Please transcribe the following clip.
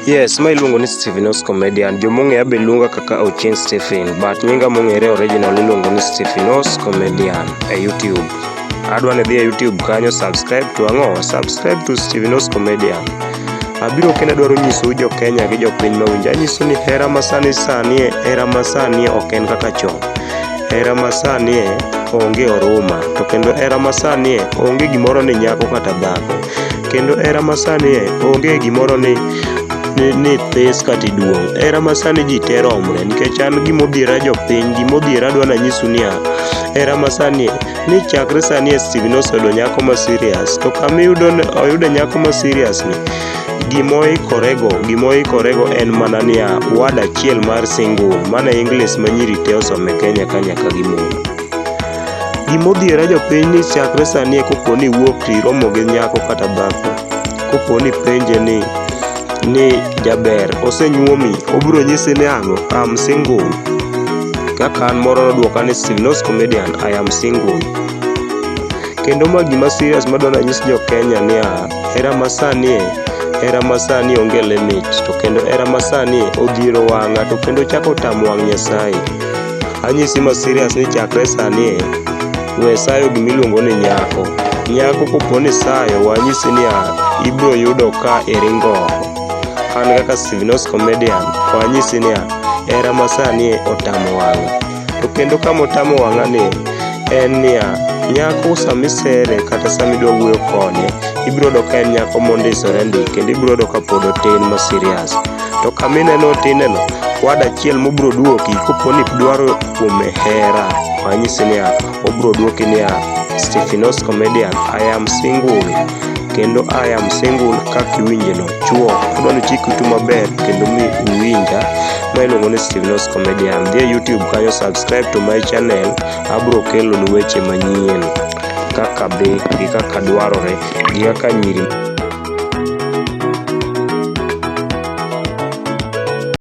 Yes, ma iluongo ni Stephenos Comedian. Jomong'eya be luonga kaka Ochieng Stephen, but nyinga mong'ere original iluongo ni Stephenos Comedian e YouTube. Adwa ni dhi e YouTube kanyo subscribe to ang'o? Subscribe to Stephenos Comedian. Abiro kendo adwaro nyisou jo Kenya gi jo piny mawinjo. Anyiso ni hera masani ok en kaka chon. Hera masani onge oruma, to kendo hera masani onge gimoro ni nyako kata dhako. Kendo hera masani onge gimoro ni pes kata duong'. Hera masani ji te romre, nikech an gimodhiera jopiny, gimodhiera adwa nanyisu niya, hera masani ni chakre sani Stephenos oyudo nyako ma serious, to kama oyude nyako ma serious ni, gimoikorego en mana niya, wad achiel mar single, mana English ma nyiri te osome Kenya ka nyaka gimoro. Gimodhiera jopiny ni chakre sani koponi iwuok tiromo gi nyako kata dhako, koponi penje ni jaber osenyuomi, obiro nyisi ni ang'o, am single. Kaka an moro nodwoka ni Stephenos Comedian, I am single. Kendo ma gima serious madwa nanyis jo Kenya niya, hera masani onge limit, to kendo hera masani odhiero wang'a, to kendo chako tamo wang' Nyasaye. Anyisi ma serious ni chakre sani we sayo gimiluongo ni nyako. Nyako koponi sayo, wanyisi niya, ibiro yudo ka iringo. An kaka Stephenos Comedian, wanyisi niya, hera masani otamo wang'a. To kendo kama otamo wang'a ni en niya, nyako samisere kata samidwa wuoyo kode, ibiro yudo ka en nyako mondisore ndi, kendo ibiro yudo ka pod otin ma serious. To kamineno otineno, wad achiel mobiro duoki koponi idwaro kuome hera, wanyisi niya, obiro duoki niya, Stephenos Comedian, I am single. Kendo I am single kaka iwinjeno, chuo. Adwa ni chik itu maber kendo mi uwinja, ma iluongo ni Stephenos Comedian. Dhi e YouTube kanyo subscribe to my channel, abiro kelonu weche manyien kaka be gi kaka dwarore gi kaka nyiri